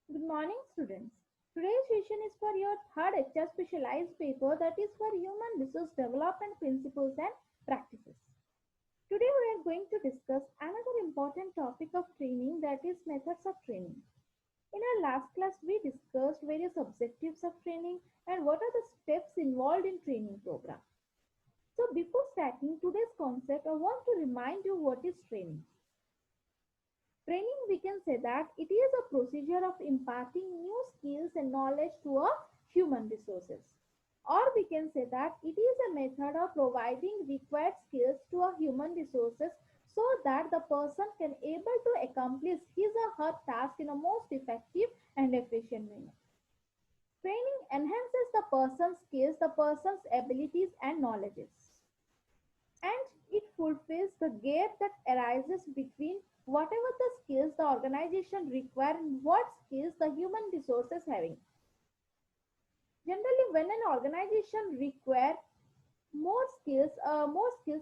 Good morning, students. Today's session is for your third HR specialized paper, that is for human resource development principles and practices. Today we are going to discuss another important topic of training, that is methods of training. In our last class we discussed various objectives of training and what are the steps involved in training program. So before starting today's concept, I want to remind you what is training. Training, we can say that it is a procedure of imparting new skills and knowledge to a human resources. Or we can say that it is a method of providing required skills to a human resources so that the person can able to accomplish his or her task in a most effective and efficient manner. Training enhances the person's skills, the person's abilities and knowledges, and it fulfills the gap that arises between whatever the skills the organization require and what skills the human resources having. Generally, when an organization require more skills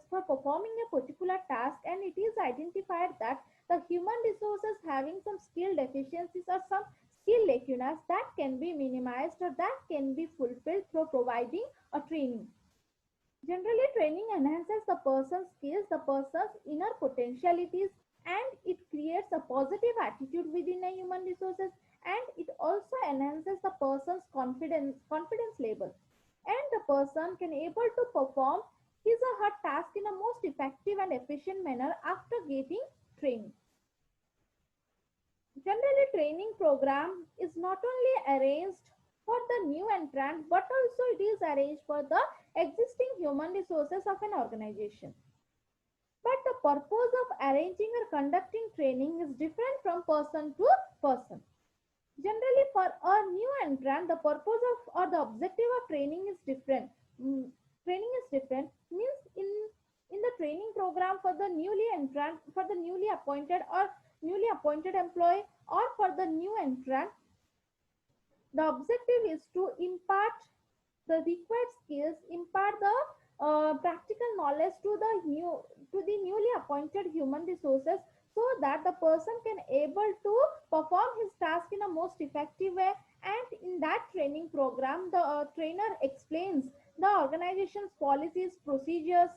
for performing a particular task, and it is identified that the human resources having some skill deficiencies or some skill lacunas, that can be minimized or that can be fulfilled through providing a training. Generally, training enhances the person's skills, the person's inner potentialities, and it creates a positive attitude within a human resources, and it also enhances the person's confidence level, and the person can able to perform his or her task in a most effective and efficient manner after getting training. Generally, training program is not only arranged for the new entrant but also it is arranged for the existing human resources of an organization. But the purpose of arranging or conducting training is different from person to person. Generally, for a new entrant, the purpose of or the objective of training is different. Training is different means in the training program for the newly entrant, for the newly appointed employee, or for the new entrant, the objective is to impart the required skills, impart the practical knowledge to the newly appointed human resources so that the person can able to perform his task in a most effective way. And in that training program, the trainer explains the organization's policies, procedures,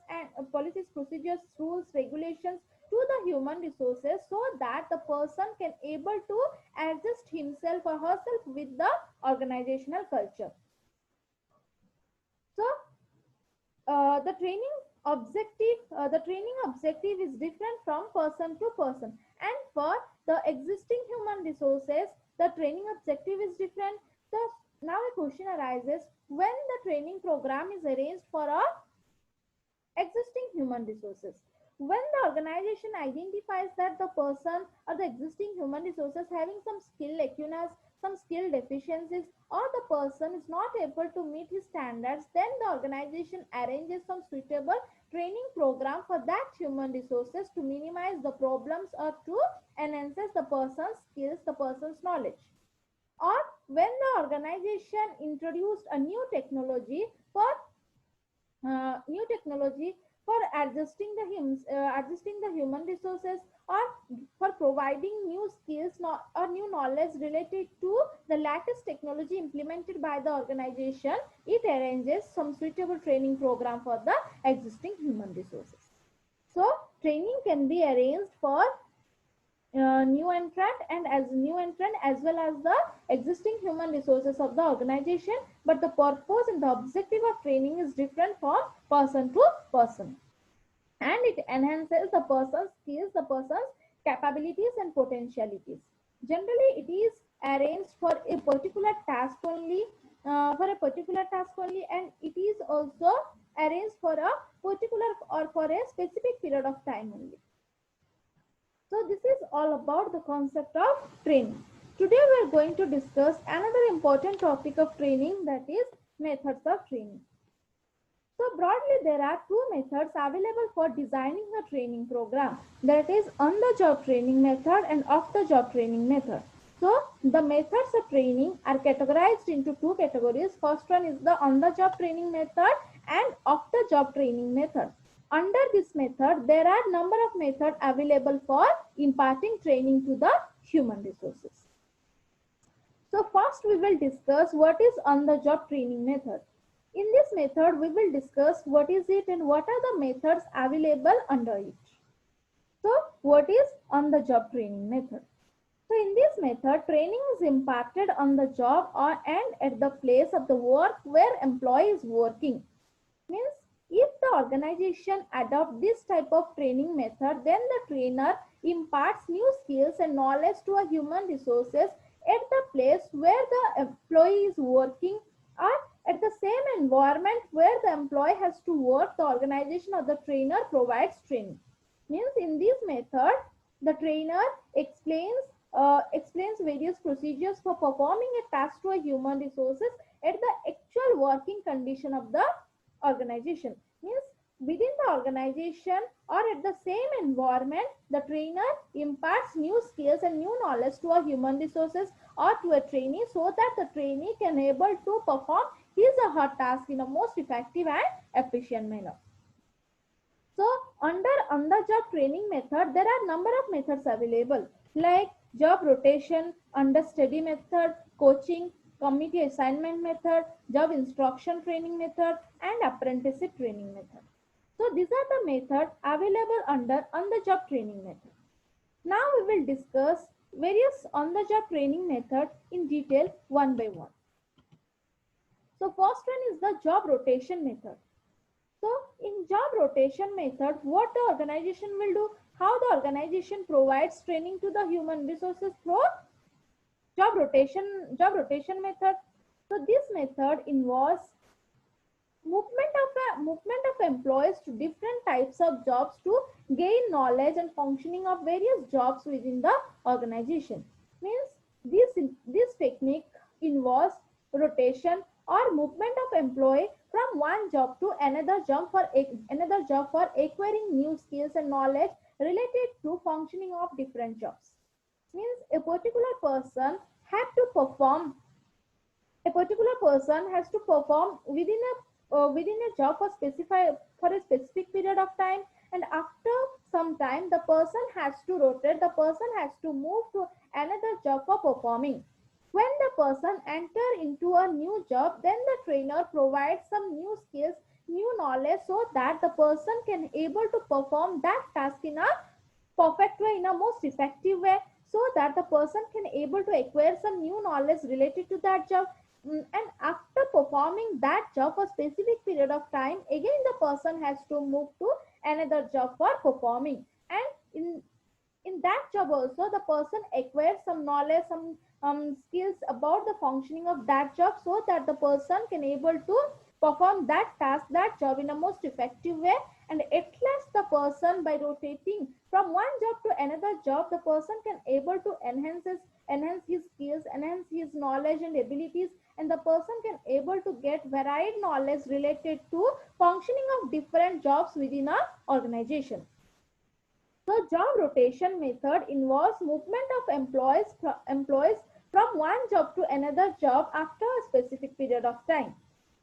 rules, regulations to the human resources so that the person can able to adjust himself or herself with the organizational culture. So the training objective is different from person to person, and for the existing human resources the training objective is different. So now a question arises, when the training program is arranged for a existing human resources, when the organization identifies that the person or the existing human resources having some skill lacunas, some skill deficiencies, or the person is not able to meet his standards, then the organization arranges some suitable training program for that human resources to minimize the problems or to enhance the person's skills, the person's knowledge. Or when the organization introduced a new technology for adjusting the human resources, or for providing new skills or new knowledge related to the latest technology implemented by the organization, it arranges some suitable training program for the existing human resources. So training can be arranged for new entrant and as new entrant as well as the existing human resources of the organization, but the purpose and the objective of training is different from person to person, and it enhances the person's skills, the person's capabilities and potentialities. Generally, it is arranged for a particular task only, and it is also arranged for a particular or for a specific period of time only. So this is all about the concept of training. Today we are going to discuss another important topic of training, that is methods of training. So broadly there are two methods available for designing a training program, that is on the job training method and off the job training method. So the methods of training are categorized into two categories. First one is the on the job training method and off the job training method. Under this method, there are number of methods available for imparting training to the human resources. So first we will discuss what is on-the-job training method. In this method, we will discuss what is it and what are the methods available under it. So what is on-the-job training method? So in this method, training is imparted on the job or and at the place of the work where employee is working. Means if the organization adopt this type of training method, then the trainer imparts new skills and knowledge to a human resources at the place where the employee is working or at the same environment where the employee has to work. The organization or the trainer provides training. Means in this method, the trainer explains various procedures for performing a task to a human resources at the actual working condition of the organization. Means within the organization or at the same environment, the trainer imparts new skills and new knowledge to a human resources or to a trainee so that the trainee can able to perform his or her task in a most effective and efficient manner. So under on-the-job training method, there are number of methods available like job rotation, understudy method, coaching, committee assignment method, job instruction training method, and apprenticeship training method. So these are the methods available under on-the-job training method. Now we will discuss various on-the-job training methods in detail one by one. So first one is the job rotation method. So in job rotation method, what the organization will do, how the organization provides training to the human resources through job rotation method. So this method involves movement of employees to different types of jobs to gain knowledge and functioning of various jobs within the organization. Means this technique involves rotation or movement of employee from one job to another job for acquiring new skills and knowledge related to functioning of different jobs. Means a particular person has to perform within a job for a specific period of time, and after some time the person has to rotate, the person has to move to another job for performing. When the person enter into a new job, then the trainer provides some new skills, new knowledge so that the person can able to perform that task in a perfect way, in a most effective way, so that the person can able to acquire some new knowledge related to that job. And after performing that job for specific period of time, again the person has to move to another job for performing, and in that job also the person acquires some knowledge, some skills about the functioning of that job, so that the person can able to perform that task, that job in a most effective way. And at last the person, by rotating from one job to another job, the person can able to enhance his skills, enhance his knowledge and abilities, and the person can able to get varied knowledge related to functioning of different jobs within a organization. So job rotation method involves movement of employees from one job to another job after a specific period of time,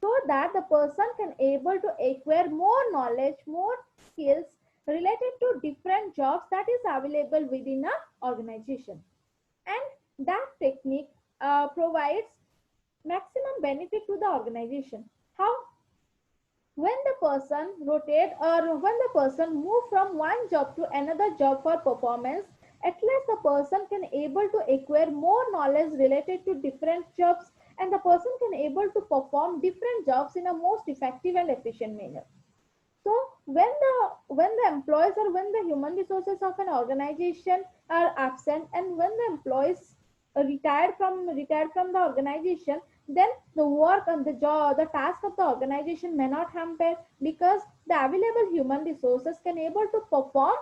so that the person can able to acquire more knowledge, more skills related to different jobs that is available within a organization. And that technique provides maximum benefit to the organization. How? When the person rotate or when the person move from one job to another job for performance, at least the person can able to acquire more knowledge related to different jobs, and the person can able to perform different jobs in a most effective and efficient manner. So when the employees or when the human resources of an organization are absent, and when the employees retired from the organization, then the work and the job, the task of the organization may not hamper, because the available human resources can able to perform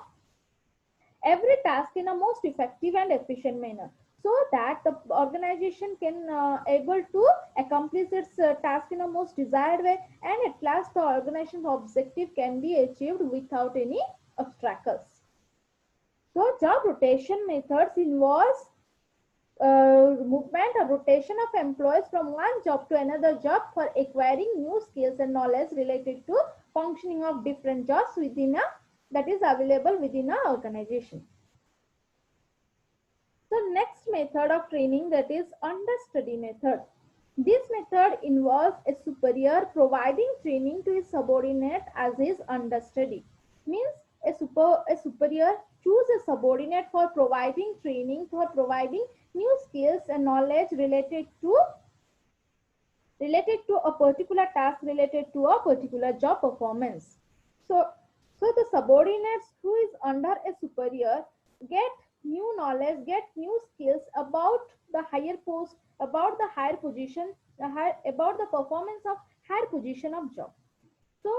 every task in a most effective and efficient manner, so that the organization can able to accomplish its task in a most desired way, and at last the organization's objective can be achieved without any obstacles. So job rotation methods involves movement or rotation of employees from one job to another job for acquiring new skills and knowledge related to functioning of different jobs within a that is available within a organization. So next method of training, that is understudy method. This method involves a superior providing training to his subordinate as his understudy. Means a superior choose a subordinate for providing training, for providing new skills and knowledge related to a particular task, related to a particular job performance. So, so the subordinates who is under a superior get new knowledge, get new skills about the higher post, about the higher position, about the performance of higher position of job. So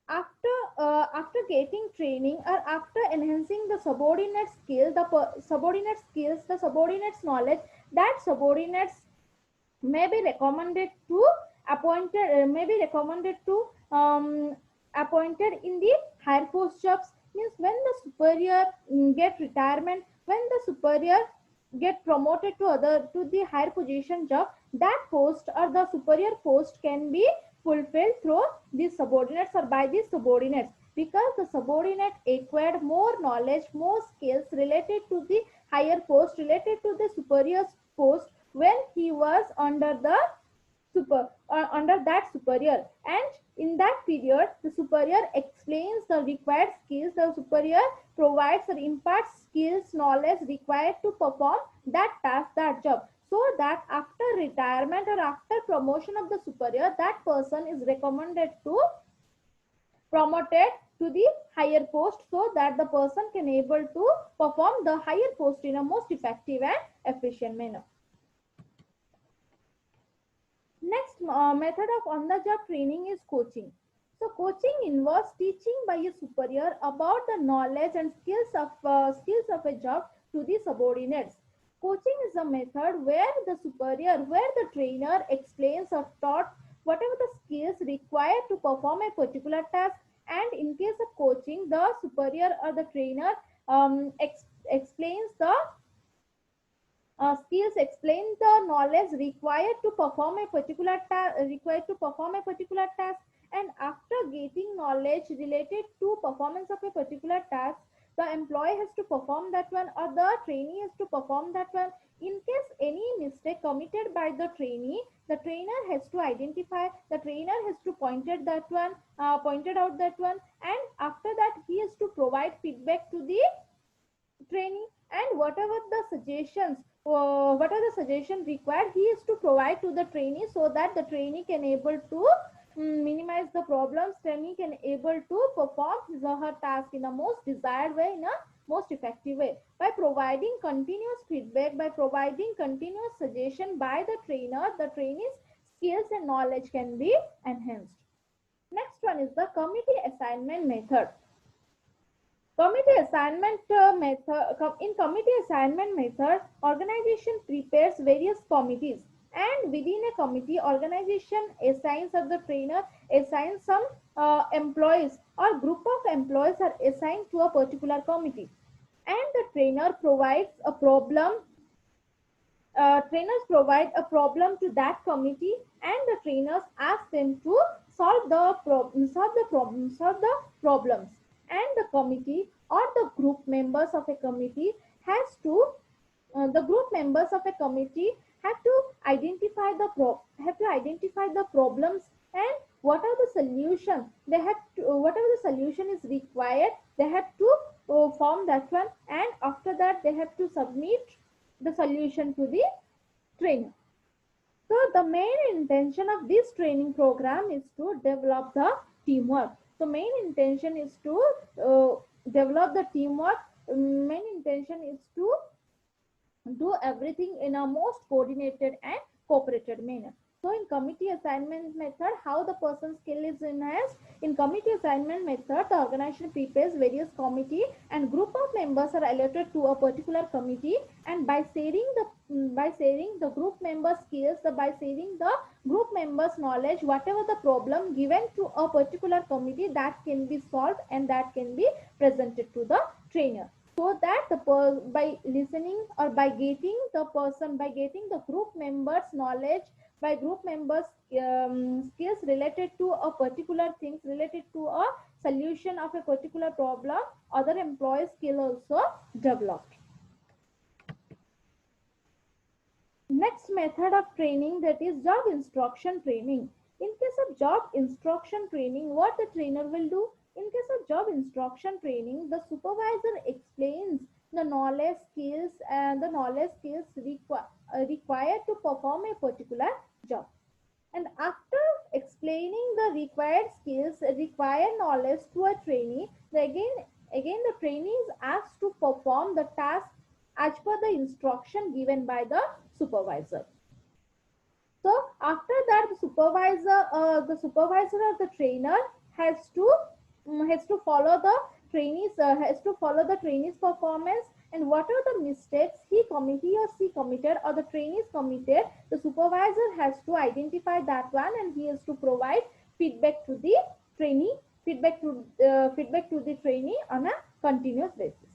after getting training or after enhancing the subordinate skill, the subordinates knowledge, that subordinates may be recommended to may be recommended to appointed in the higher post jobs. Means when the superior get retirement, when the superior get promoted to the higher position job, that post or the superior post can be fulfilled through these subordinates or by these subordinates, because the subordinate acquired more knowledge, more skills related to the higher post, related to the superior post, when he was under that superior. And in that period, the superior explains the required skills, the superior provides or imparts skills, knowledge required to perform that task, that job, so that after retirement or after promotion of the superior, that person is recommended to promoted to the higher post, so that the person can able to perform the higher post in a most effective and efficient manner. Next method of on-the-job training is coaching. So coaching involves teaching by a superior about the knowledge and skills of a job to the subordinates. Coaching is a method where the trainer explains or taught whatever the skills required to perform a particular task. And in case of coaching, the superior or the trainer explains the skills, explain the knowledge required to perform a particular task. And after getting knowledge related to performance of a particular task, the employee has to perform that one, or the trainee has to perform that one. In case any mistake committed by the trainee, the trainer has to identify, the trainer has to pointed out that one, and after that he has to provide feedback to the training. And whatever the suggestion required, he is to provide to the trainee, so that the trainee can able to minimize the problems, trainee can able to perform his or her task in a most desired way, in a most effective way. By providing continuous feedback, by providing continuous suggestion by the trainer, the trainee's skills and knowledge can be enhanced. Next one is the committee assignment method. Committee assignment method. In committee assignment method, organization prepares various committees, and within a committee, organization assigns, or the trainer assigns some employees, or group of employees are assigned to a particular committee, and the trainer provides a problem. Trainers provide a problem to that committee, and the trainers ask them to solve the problems. And the committee or the group members of a committee has to the group members of a committee have to identify the problems, and what are the solutions they have to, whatever the solution is required, they have to form that one, and after that they have to submit the solution to the trainer. So the main intention of this training program is to develop the teamwork. So main intention is to develop the teamwork. Main intention is to do everything in a most coordinated and cooperated manner. So in committee assignment method, how the person's skill is enhanced. In committee assignment method, the organization prepares various committee, and group of members are allotted to a particular committee, and by sharing the group members skills, by sharing the group members knowledge, whatever the problem given to a particular committee, that can be solved and that can be presented to the trainer. So that by listening, or by getting the group members knowledge, by group members skills related to a particular things, related to a solution of a particular problem, other employees skill also developed. Next method of training, that is job instruction training. In case of job instruction training, what the trainer will do? In case of job instruction training, the supervisor explains the knowledge skills and the knowledge skills required to perform a particular job. And after explaining the required skills, required knowledge to a trainee, again the trainee is asked to perform the task as per the instruction given by the supervisor. So after that, the supervisor or the trainer has to follow the trainee's performance, and what are the mistakes he or she committed or the trainees committed, the supervisor has to identify that one, and he has to provide feedback to the trainee, feedback to the trainee on a continuous basis.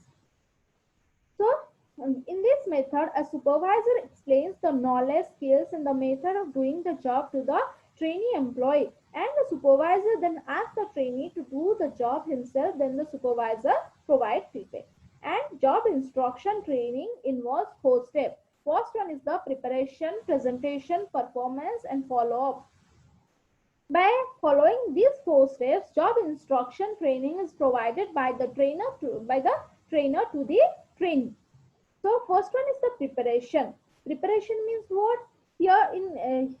So, in this method, a supervisor explains the knowledge, skills, and the method of doing the job to the trainee employee, and the supervisor then asks the trainee to do the job himself. Then the supervisor provides feedback. And job instruction training involves 4 steps. First one is the preparation, presentation, performance, and follow-up. By following these 4 steps, job instruction training is provided by the trainer to the trainee. So first one is the preparation. Preparation means what? Here in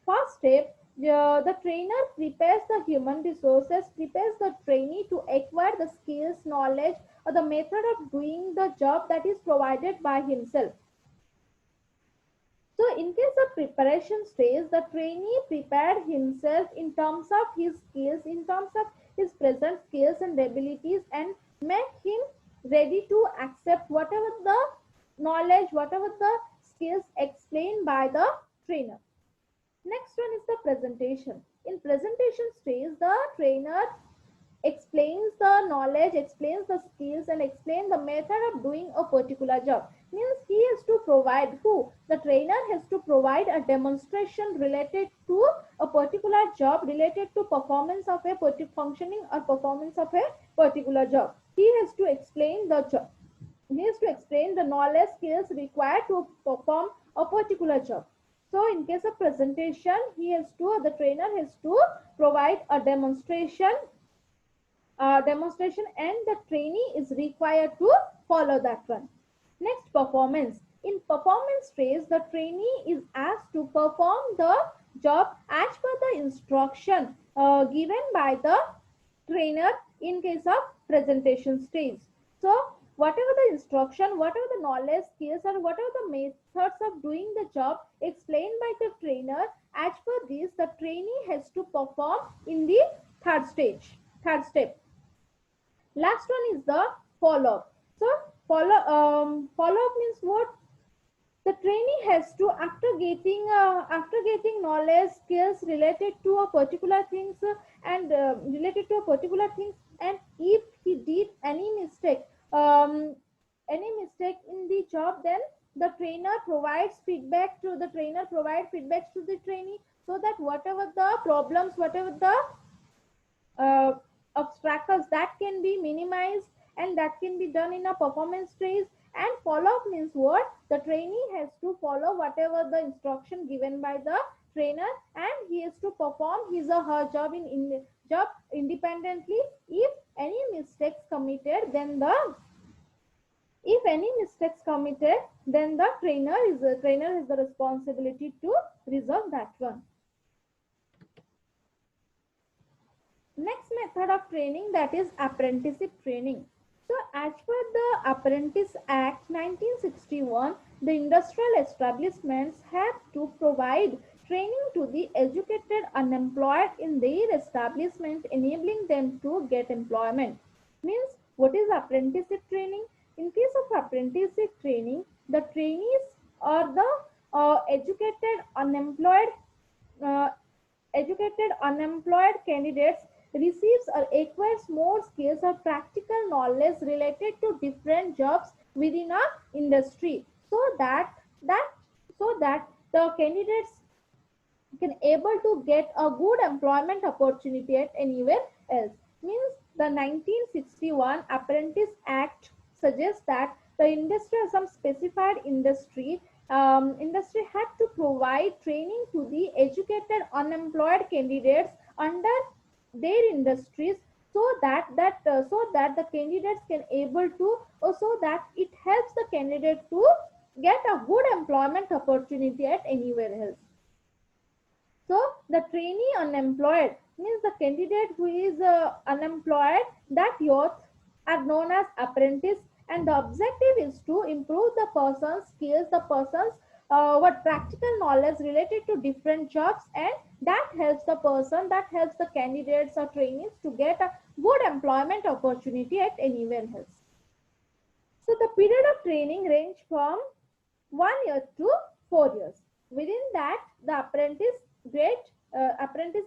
first step, the trainer prepares the human resources, prepares the trainee to acquire the skills, knowledge, or the method of doing the job that is provided by himself. So in case of preparation stage, the trainee prepared himself in terms of his skills, in terms of his present skills and abilities, and make him ready to accept whatever the knowledge, whatever the skills explained by the trainer. Next one is the presentation. In presentation stage, the trainer explains the knowledge, explains the skills, and explains the method of doing a particular job. Means he has to provide, the trainer has to provide a demonstration related to a particular job, related to performance of a functioning or performance of a particular job. He has to explain the job. He has to explain the knowledge, skills required to perform a particular job. So in case of presentation, the trainer has to provide a demonstration, and the trainee is required to follow that one. Next, performance. In performance phase, the trainee is asked to perform the job as per the instruction given by the trainer in case of presentation stage. So whatever the instruction, whatever the knowledge, skills, or whatever the methods of doing the job explained by the trainer, as per this, the trainee has to perform in the third step. Last one is the follow-up. So follow-up means what? The trainee has to, after getting knowledge, skills related to a particular things, and if he did any mistake in the job, then the trainer provides feedback to the trainee, so that whatever the problems, whatever the obstacles, that can be minimized, and that can be done in a performance phase. And follow-up means what? The trainee has to follow whatever the instruction given by the trainer, and he has to perform his or her job job independently. If any mistakes committed, then the trainer has the responsibility to resolve that one. Next method of training, that is apprenticeship training. So as per the Apprentice Act 1961, the industrial establishments have to provide training to the educated unemployed in their establishment, enabling them to get employment. Means, what is apprenticeship training? In case of apprenticeship training, the trainees or the uh, educated unemployed candidates receives or acquires more skills or practical knowledge related to different jobs within a industry, so that the candidates can able to get a good employment opportunity at anywhere else. Means, the 1961 Apprentice Act suggests that the industry, some specified industry, industry had to provide training to the educated unemployed candidates under their industries, so that the candidates can able to, or so that it helps the candidate to get a good employment opportunity at anywhere else. So the trainee unemployed means the candidate who is unemployed, that youth are known as apprentice, and the objective is to improve the person's skills, the person's what practical knowledge related to different jobs, and that helps the candidates or trainees to get a good employment opportunity at anywhere else. So the period of training range from 1 year to 4 years. Within that, the apprentice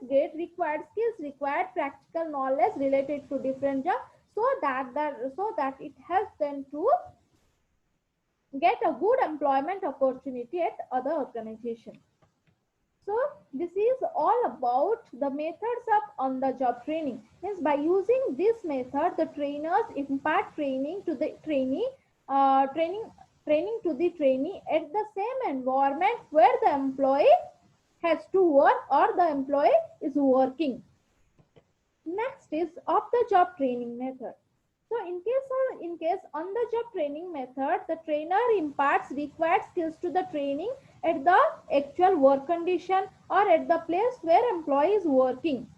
grade required skills, required practical knowledge related to different jobs, so that it helps them to get a good employment opportunity at other organizations. So this is all about the methods of on-the-job training. Means by using this method, the trainers impart training to the trainee, uh, training training to the trainee at the same environment where the employee has to work or the employee is working. Next is off-the-job training method. So in case on the job training method, the trainer imparts required skills to the training at the actual work condition or at the place where employee is working.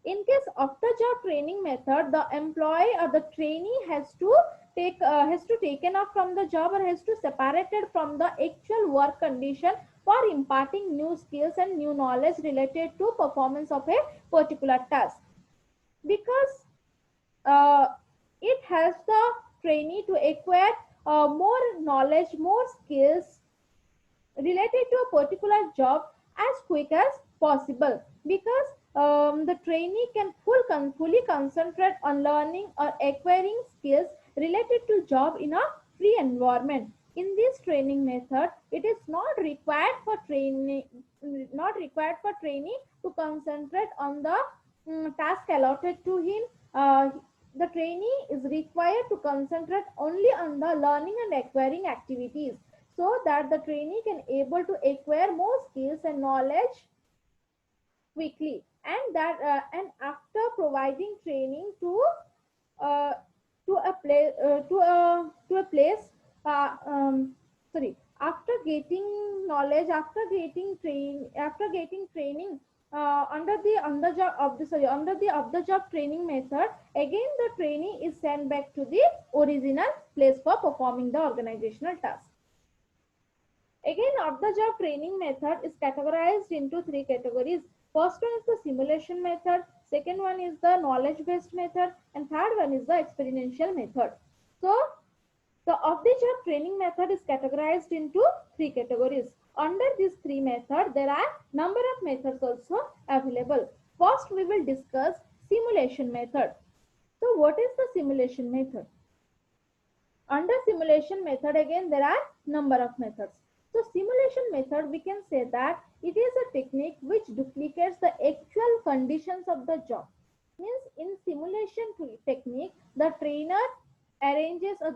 In case of the job training method, the employee or the trainee has to taken off from the job or has to separated from the actual work condition for imparting new skills and new knowledge related to performance of a particular task, because uh, it helps the trainee to acquire more knowledge, more skills related to a particular job as quick as possible, because the trainee can fully concentrate on learning or acquiring skills related to job in a free environment. In this training method, it is not required for trainee to concentrate on the task allotted to him. The trainee is required to concentrate only on the learning and acquiring activities, so that the trainee can able to acquire more skills and knowledge quickly, and after providing training uh, to a place sorry after getting knowledge, after getting training under the of the job training method, again the trainee is sent back to the original place for performing the organizational task. Again, off-the-job training method is categorized into three categories. First one is the simulation method, second one is the knowledge-based method, and third one is the experiential method. So, the off-the-job training method is categorized into three categories. Under these three methods, there are number of methods also available. First, we will discuss simulation method. So, what is the simulation method? Under simulation method, again there are number of methods. So simulation method, we can say that it is a technique which duplicates the actual conditions of the job. Means in simulation technique, the trainer arranges or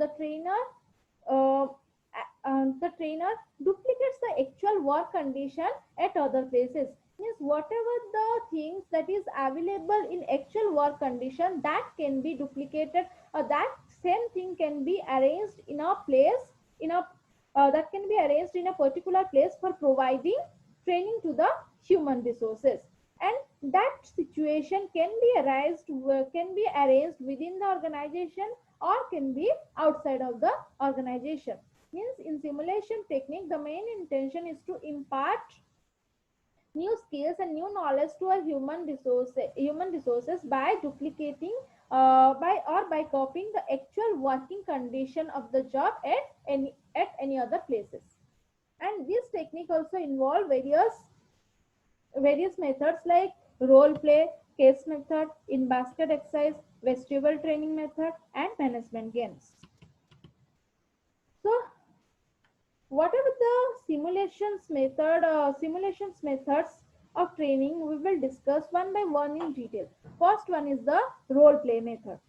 uh, the trainer duplicates the actual work condition at other places. Means whatever the things that is available in actual work condition, that can be duplicated, or that same thing can be arranged in a place in a that can be arranged in a particular place for providing training to the human resources, and that situation can be arranged within the organization or can be outside of the organization. Means in simulation technique, the main intention is to impart new skills and new knowledge to a human resources by duplicating by copying the actual working condition of the job at any other places. And this technique also involve various methods like role play, case method, in basket exercise, vestibular training method, and management games. So whatever the simulations methods of training, we will discuss one by one in detail. First one is the role play method.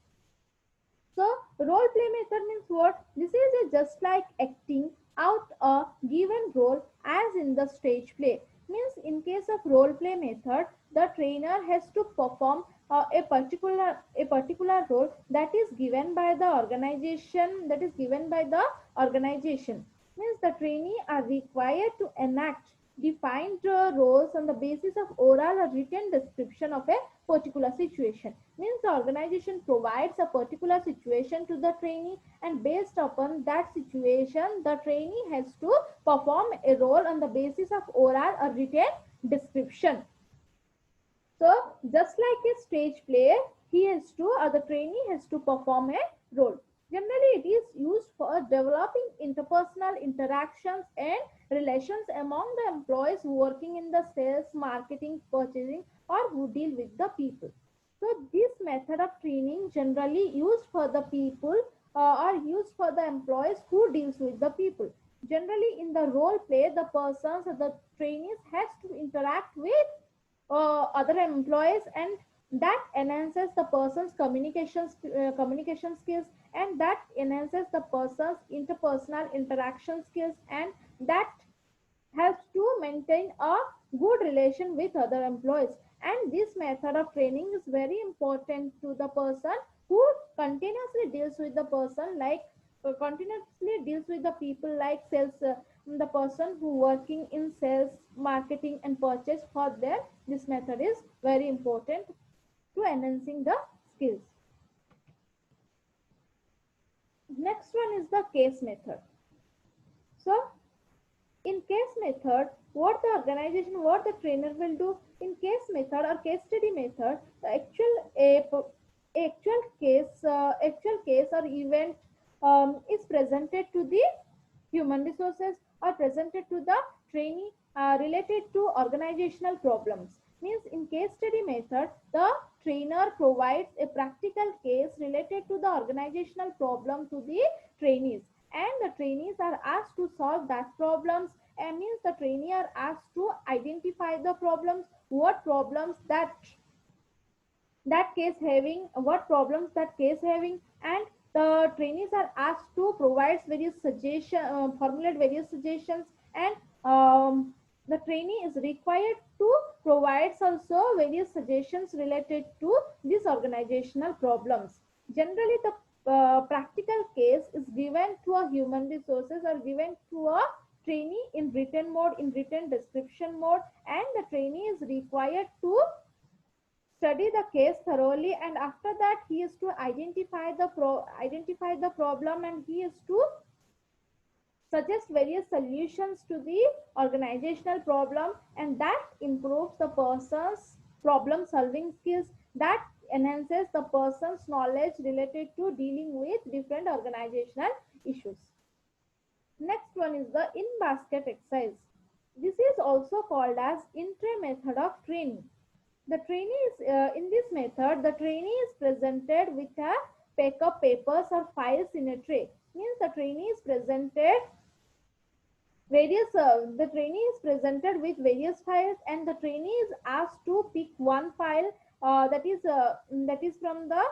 So role play method means what? This is just like acting out a given role as in the stage play. Means in case of role play method, the trainer has to perform a particular role that is given by the organization. Means the trainee are required to enact defined roles on the basis of oral or written description of a particular situation. Means the organization provides a particular situation to the trainee, and based upon that situation the trainee has to perform a role on the basis of oral or written description. So just like a stage play, he has to, or the trainee has to perform a role. Generally it is used for developing interpersonal interactions and relations among the employees working in the sales, marketing, purchasing, or who deal with the people. So this method of training generally used for the people or used for the employees who deals with the people. Generally in the role play, the persons or the trainees has to interact with other employees, and that enhances the person's communication skills, and that enhances the person's interpersonal interaction skills, and that helps to maintain a good relation with other employees. And this method of training is very important to the person who continuously deals with the person like continuously deals with the people like sales, the person who working in sales, marketing, and purchase. For them this method is very important to enhancing the skills. Next one is the case method. So in case method, what the organization, what the trainer will do in case method or case study method, the actual case or event is presented to the human resources or presented to the trainee related to organizational problems. Means in case study method, the trainer provides a practical case related to the organizational problem to the trainees, and the trainees are asked to solve that problems. And means the trainee are asked to identify the problems, what problems that case having, what problems that case having, and the trainees are asked to provide various suggestions, formulate various suggestions, and the trainee is required to provide also various suggestions related to these organizational problems. Generally the practical case is given to a human resources or given to a trainee in written mode, in written description mode, and the trainee is required to study the case thoroughly, and after that he is to identify the problem, and he is to suggest various solutions to the organizational problem, and that improves the person's problem solving skills, that enhances the person's knowledge related to dealing with different organizational issues. Next one is the in basket exercise. This is also called as intra method of training. The trainee is in this method, the trainee is presented with a pack of papers or files in a tray. Means the trainee is presented the trainee is presented with various files, and the trainee is asked to pick one file that is from the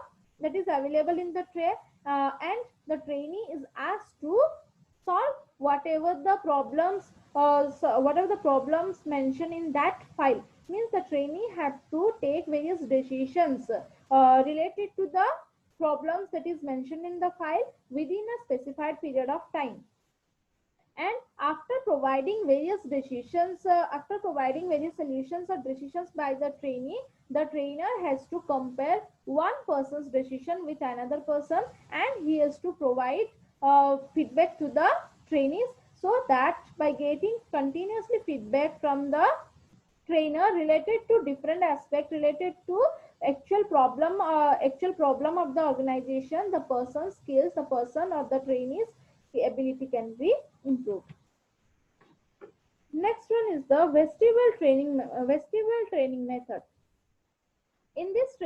that is available in the tray, and the trainee is asked to solve whatever the problems mentioned in that file. Means the trainee had to take various decisions related to the problems that is mentioned in the file within a specified period of time. And after providing various solutions or decisions by the trainee, the trainer has to compare one person's decision with another person, and he has to provide feedback to the trainees, so that by getting continuously feedback from the trainer related to different aspect related to actual problem of the organization, the person's skills, the person or the trainee's ability can be improved. Next one is the vestibule training method. In this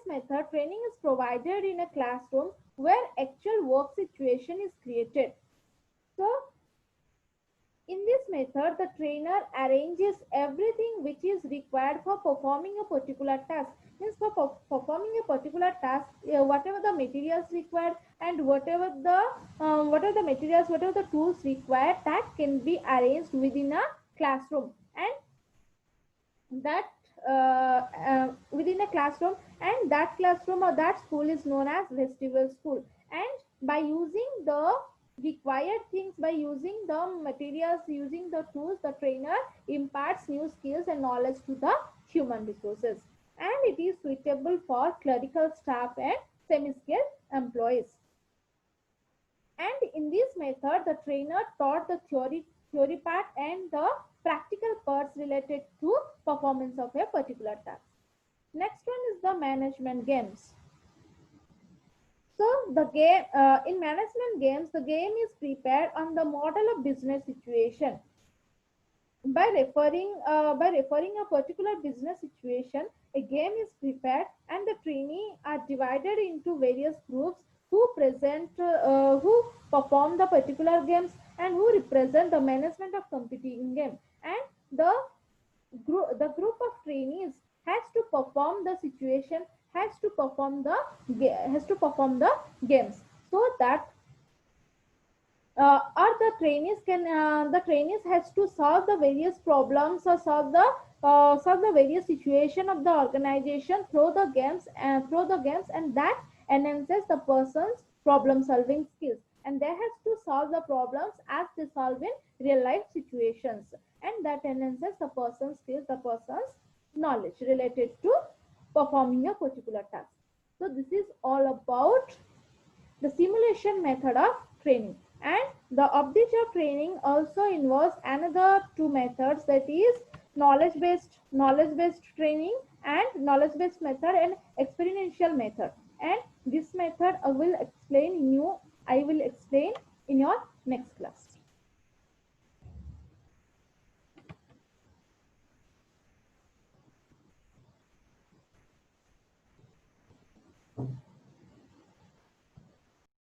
method, training is provided in a classroom where actual work situation is created. So in this this method, the trainer arranges everything which is required for performing a particular task. Means for performing a particular task, whatever the materials required and whatever the materials, whatever the tools required, that can be arranged within a classroom, and that within a classroom, and that classroom or that school is known as vestibule school. And by using the required things, by using the materials, using the tools, the trainer imparts new skills and knowledge to the human resources, and it is suitable for clerical staff and semi-skilled employees. And in this method, the trainer taught the theory part and the practical parts related to performance of a particular task. Next one is the management games. So the game in management games, the game is prepared on the model of business situation. By referring a particular business situation, a game is prepared, and the trainee are divided into various groups who perform the particular games and who represent the management of competing game. And the group of trainees has to perform the situation, has to perform the games, so that or the trainees has to solve the various problems or solve the various situation of the organization through the games, and that enhances the person's problem solving skills, and they has to solve the problems as they solve in real life situations, and that enhances the person's skills, the person's knowledge related to performing a particular task. So this is all about the simulation method of training. And the objective training also involves another two methods, that is knowledge based training and knowledge based method and experiential method. And this method I will explain in your next class.